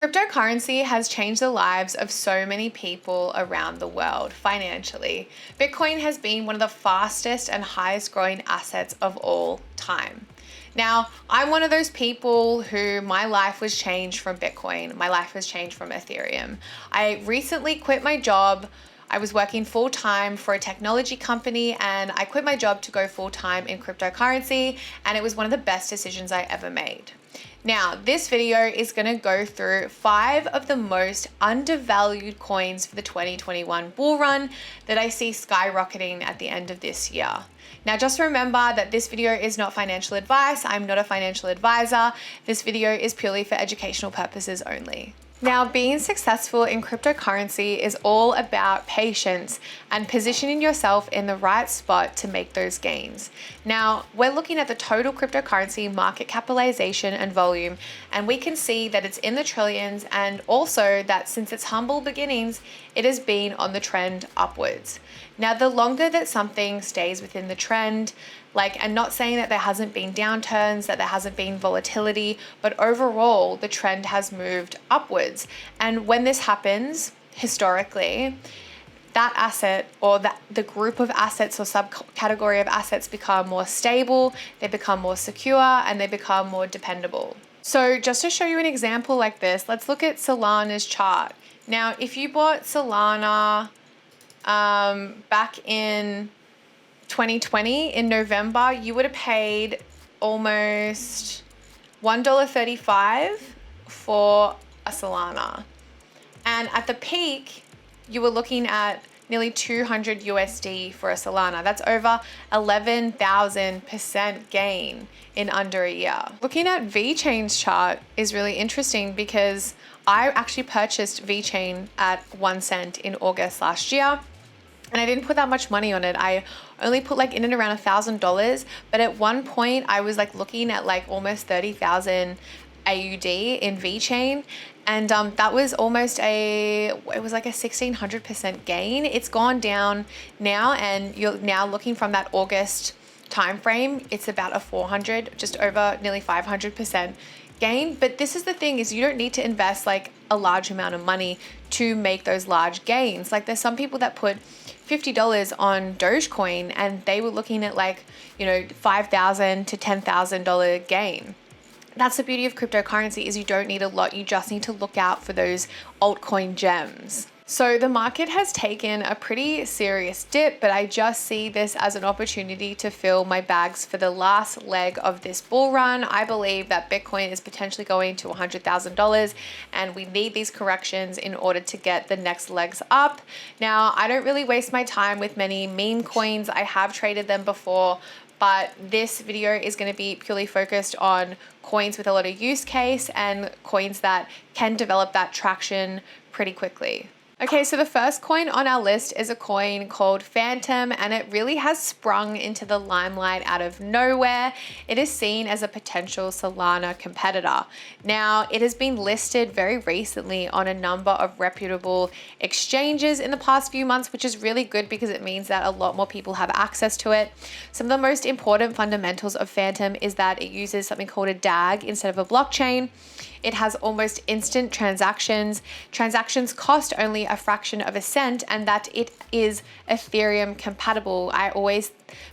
Cryptocurrency has changed the lives of so many people around the world financially. Bitcoin has been one of the fastest and highest growing assets of all time. Now, I'm one of those people who my life was changed from Bitcoin. My life was changed from Ethereum. I recently quit my job. I was working full time for a technology company and I quit my job to go full time in cryptocurrency, and it was one of the best decisions I ever made. Now, this video is going to go through 5 of the most undervalued coins for the 2021 bull run that I see skyrocketing at the end of this year. Now, just remember that this video is not financial advice. I'm not a financial advisor. This video is purely for educational purposes only. Now, being successful in cryptocurrency is all about patience and positioning yourself in the right spot to make those gains. Now, we're looking at the total cryptocurrency market capitalization and volume, and we can see that it's in the trillions, and also that since its humble beginnings, it has been on the trend upwards. Now, the longer that something stays within the trend, and not saying that there hasn't been downturns, that there hasn't been volatility, but overall the trend has moved upwards. And when this happens, historically, that asset or the group of assets or subcategory of assets become more stable, they become more secure, and they become more dependable. So just to show you an example like this, let's look at Solana's chart. Now, if you bought Solana back in 2020 in November, you would have paid almost $1.35 for a Solana. And at the peak, you were looking at nearly 200 USD for a Solana. That's over 11,000% gain in under a year. Looking at VeChain's chart is really interesting because I actually purchased VeChain at 1 cent in August last year. And I didn't put that much money on it. I only put in and around $1,000. But at one point I was looking at almost 30,000 AUD in VeChain. And that was almost it was a 1,600% gain. It's gone down now, and you're now looking from that August time frame, it's about a 400, just over nearly 500% gain. But this is the thing, is you don't need to invest a large amount of money to make those large gains. There's some people that put $50 on Dogecoin and they were looking at $5,000 to $10,000 gain. That's the beauty of cryptocurrency, is you don't need a lot. You just need to look out for those altcoin gems. So the market has taken a pretty serious dip, but I just see this as an opportunity to fill my bags for the last leg of this bull run. I believe that Bitcoin is potentially going to $100,000, and we need these corrections in order to get the next legs up. Now, I don't really waste my time with many meme coins. I have traded them before, but this video is going to be purely focused on coins with a lot of use case and coins that can develop that traction pretty quickly. Okay, so the first coin on our list is a coin called Phantom, and it really has sprung into the limelight out of nowhere. It is seen as a potential Solana competitor. Now, it has been listed very recently on a number of reputable exchanges in the past few months, which is really good because it means that a lot more people have access to it. Some of the most important fundamentals of Phantom is that it uses something called a DAG instead of a blockchain. It has almost instant transactions. Transactions cost only a fraction of a cent, and that it is Ethereum compatible. I always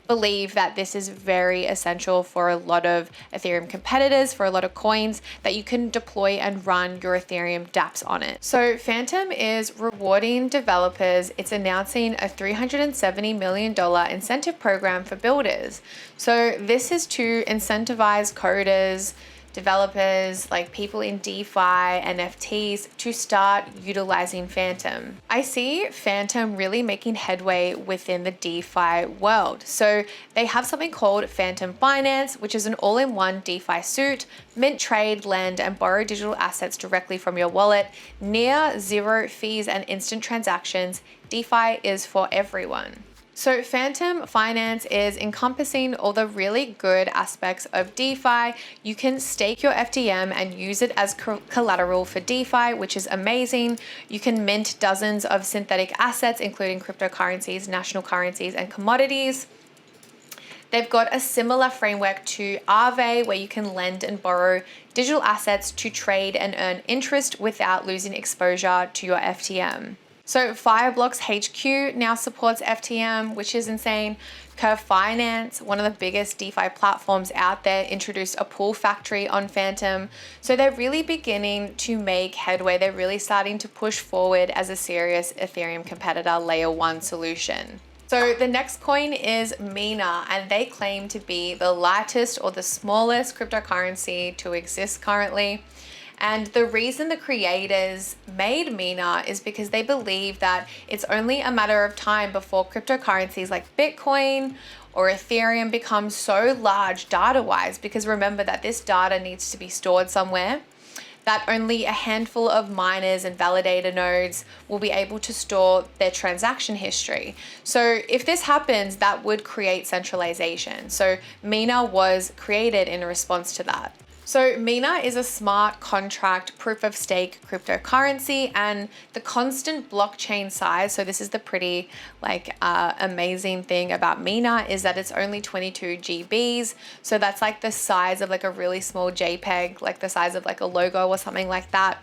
believe that this is very essential for a lot of Ethereum competitors, for a lot of coins, that you can deploy and run your Ethereum dApps on it. So Phantom is rewarding developers. It's announcing a $370 million incentive program for builders. So this is to incentivize coders, developers, people in DeFi, NFTs, to start utilizing Phantom. I see Phantom really making headway within the DeFi world. So they have something called Phantom Finance, which is an all-in-one DeFi suite. Mint, trade, lend, and borrow digital assets directly from your wallet. Near zero fees and instant transactions. DeFi is for everyone. So Phantom Finance is encompassing all the really good aspects of DeFi. You can stake your FTM and use it as collateral for DeFi, which is amazing. You can mint dozens of synthetic assets, including cryptocurrencies, national currencies, and commodities. They've got a similar framework to Aave where you can lend and borrow digital assets to trade and earn interest without losing exposure to your FTM. So Fireblocks HQ now supports FTM, which is insane. Curve Finance, one of the biggest DeFi platforms out there, introduced a pool factory on Phantom. So they're really beginning to make headway. They're really starting to push forward as a serious Ethereum competitor layer 1 solution. So the next coin is Mina, and they claim to be the lightest or the smallest cryptocurrency to exist currently. And the reason the creators made Mina is because they believe that it's only a matter of time before cryptocurrencies like Bitcoin or Ethereum become so large data-wise, because remember that this data needs to be stored somewhere, that only a handful of miners and validator nodes will be able to store their transaction history. So if this happens, that would create centralization. So Mina was created in response to that. So Mina is a smart contract proof of stake cryptocurrency, and the constant blockchain size, so this is the pretty amazing thing about Mina, is that it's only 22 GBs. So that's like the size of like a really small JPEG, like the size of like a logo or something like that.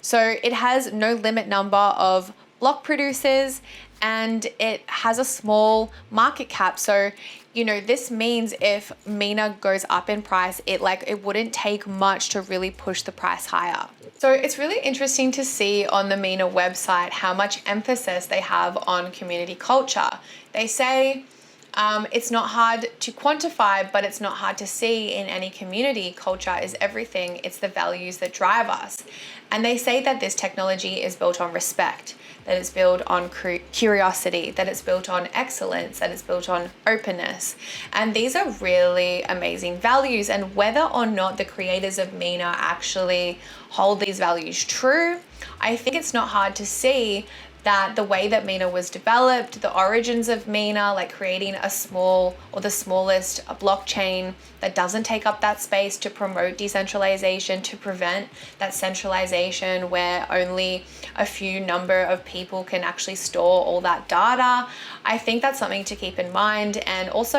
So it has no limit number of block producers, and it has a small market cap. So this means if Mina goes up in price, it wouldn't take much to really push the price higher. So it's really interesting to see on the Mina website how much emphasis they have on community culture. They say it's not hard to quantify, but it's not hard to see in any community. Culture is everything. It's the values that drive us. And they say that this technology is built on respect, that it's built on curiosity, that it's built on excellence, that it's built on openness. And these are really amazing values. And whether or not the creators of Mina actually hold these values true, I think it's not hard to see that the way that Mina was developed, the origins of Mina, like creating a small or the smallest blockchain that doesn't take up that space to promote decentralization, to prevent that centralization where only a few number of people can actually store all that data. I think that's something to keep in mind. And also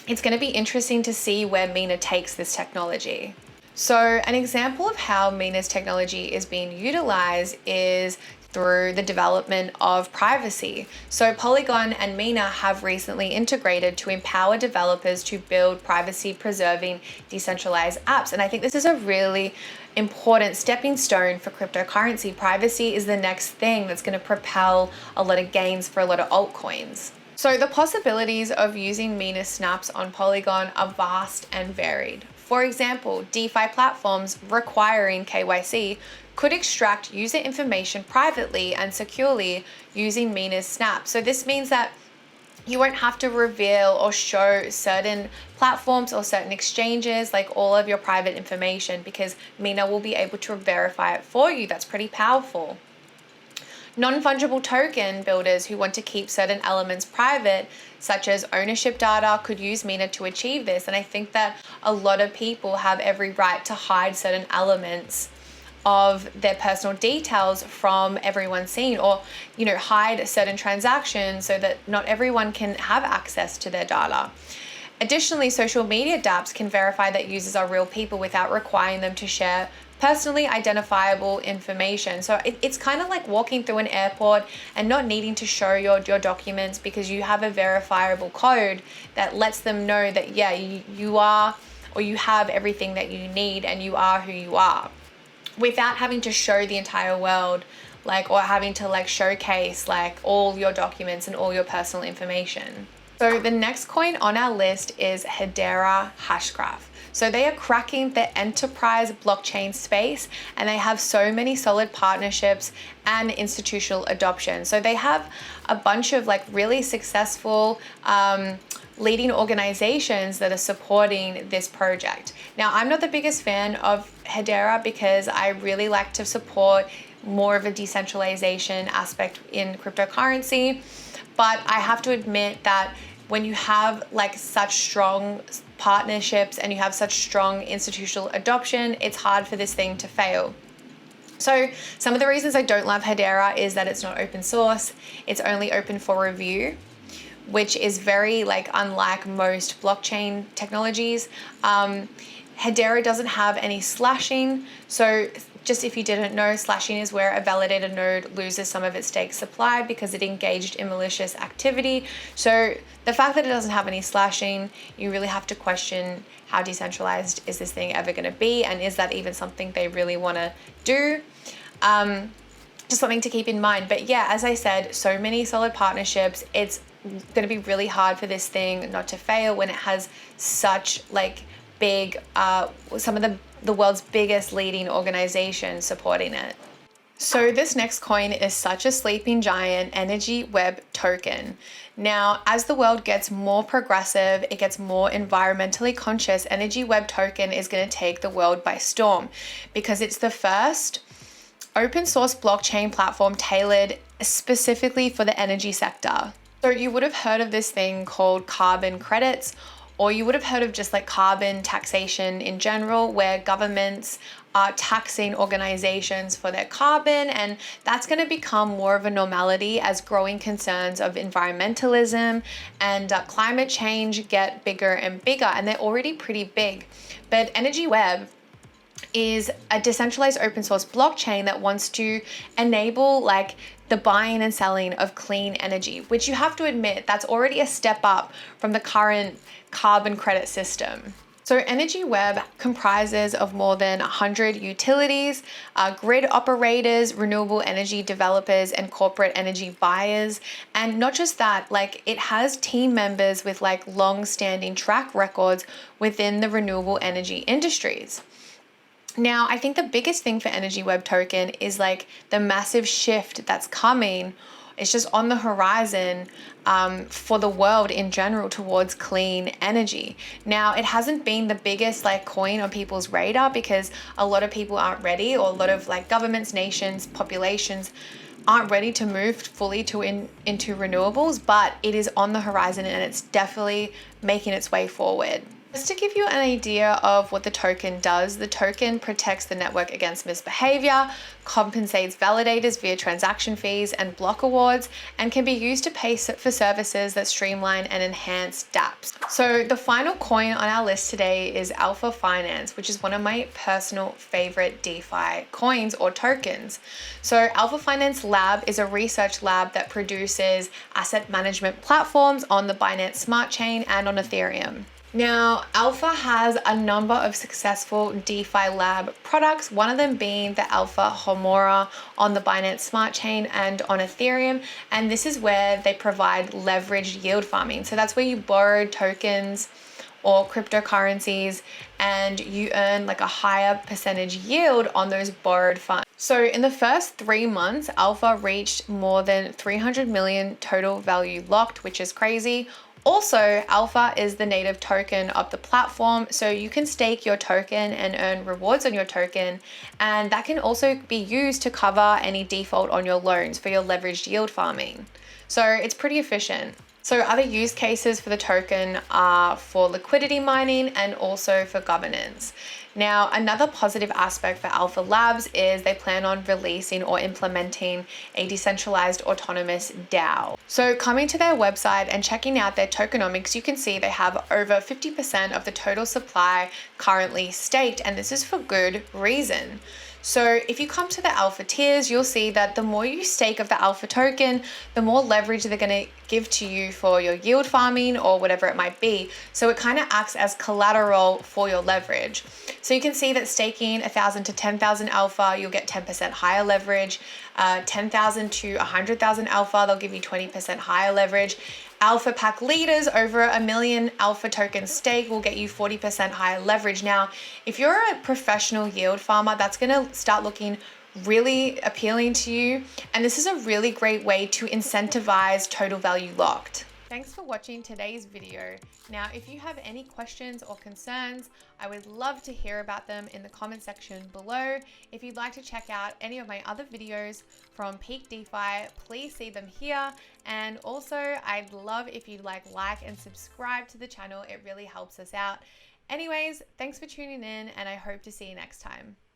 it's going to be interesting to see where Mina takes this technology. So an example of how Mina's technology is being utilized is through the development of privacy. So Polygon and Mina have recently integrated to empower developers to build privacy-preserving decentralized apps. And I think this is a really important stepping stone for cryptocurrency. Privacy is the next thing that's going to propel a lot of gains for a lot of altcoins. So the possibilities of using Mina snaps on Polygon are vast and varied. For example, DeFi platforms requiring KYC could extract user information privately and securely using Mina's snap. So this means that you won't have to reveal or show certain platforms or certain exchanges like all of your private information, because Mina will be able to verify it for you. That's pretty powerful. Non-fungible token builders who want to keep certain elements private, such as ownership data, could use Mina to achieve this. And I think that a lot of people have every right to hide certain elements of their personal details from everyone seeing, or hide certain transactions so that not everyone can have access to their data. Additionally, social media dApps can verify that users are real people without requiring them to share personally identifiable information. So it's kind of like walking through an airport and not needing to show your documents, because you have a verifiable code that lets them know that you are, or you have everything that you need and you are who you are, without having to show the entire world or having to showcase all your documents and all your personal information. So the next coin on our list is Hedera Hashgraph. So they are cracking the enterprise blockchain space, and they have so many solid partnerships and institutional adoption. So they have a bunch of really successful leading organizations that are supporting this project. Now, I'm not the biggest fan of Hedera because I really like to support more of a decentralization aspect in cryptocurrency. But I have to admit that when you have such strong partnerships and you have such strong institutional adoption, it's hard for this thing to fail. So some of the reasons I don't love Hedera is that it's not open source. It's only open for review, which is very like unlike most blockchain technologies. Hedera doesn't have any slashing. So just if you didn't know, slashing is where a validated node loses some of its stake supply because it engaged in malicious activity. So the fact that it doesn't have any slashing, you really have to question how decentralized is this thing ever going to be, and is that even something they really want to do? Just something to keep in mind. But yeah, as I said, so many solid partnerships. It's going to be really hard for this thing not to fail when it has such like big, some of the world's biggest leading organizations supporting it. So this next coin is such a sleeping giant, Energy Web token. Now, as the world gets more progressive, it gets more environmentally conscious, Energy Web token is going to take the world by storm because it's the first open source blockchain platform tailored specifically for the energy sector. So you would have heard of this thing called carbon credits, or you would have heard of just like carbon taxation in general, where governments are taxing organizations for their carbon, and that's going to become more of a normality as growing concerns of environmentalism and climate change get bigger and bigger, and they're already pretty big. But Energy Web is a decentralized open source blockchain that wants to enable like the buying and selling of clean energy, which you have to admit, that's already a step up from the current carbon credit system. So Energy Web comprises of more than 100 utilities, grid operators, renewable energy developers, and corporate energy buyers. And not just that, like it has team members with like long-standing track records within the renewable energy industries. Now, I think the biggest thing for Energy Web token is like the massive shift that's coming. It's just on the horizon for the world in general towards clean energy. Now, it hasn't been the biggest like coin on people's radar because a lot of people aren't ready, or a lot of like governments, nations, populations aren't ready to move fully into renewables, but it is on the horizon and it's definitely making its way forward. Just to give you an idea of what the token does, the token protects the network against misbehavior, compensates validators via transaction fees and block awards, and can be used to pay for services that streamline and enhance dApps. So the final coin on our list today is Alpha Finance, which is one of my personal favorite DeFi coins or tokens. So Alpha Finance Lab is a research lab that produces asset management platforms on the Binance Smart Chain and on Ethereum. Now, Alpha has a number of successful DeFi lab products, one of them being the Alpha Homora on the Binance Smart Chain and on Ethereum. And this is where they provide leveraged yield farming. So that's where you borrow tokens or cryptocurrencies and you earn like a higher percentage yield on those borrowed funds. So in the first 3 months, Alpha reached more than 300 million total value locked, which is crazy. Also, Alpha is the native token of the platform, so you can stake your token and earn rewards on your token, and that can also be used to cover any default on your loans for your leveraged yield farming. So it's pretty efficient. So other use cases for the token are for liquidity mining and also for governance. Now, another positive aspect for Alpha Labs is they plan on releasing or implementing a decentralized autonomous DAO. So coming to their website and checking out their tokenomics, you can see they have over 50% of the total supply currently staked, and this is for good reason. So if you come to the Alpha tiers, you'll see that the more you stake of the Alpha token, the more leverage they're going to give to you for your yield farming or whatever it might be. So it kind of acts as collateral for your leverage. So you can see that staking 1,000 to 10,000 Alpha, you'll get 10% higher leverage. 10,000 to 100,000 Alpha, they'll give you 20% higher leverage. Alpha pack leaders over 1 million Alpha token stake will get you 40% higher leverage. Now, if you're a professional yield farmer, that's going to start looking really appealing to you. And this is a really great way to incentivize total value locked. Thanks for watching today's video. Now, if you have any questions or concerns, I would love to hear about them in the comment section below. If you'd like to check out any of my other videos from Peakdefi, please see them here. And also, I'd love if you'd like and subscribe to the channel. It really helps us out. Anyways, thanks for tuning in, and I hope to see you next time.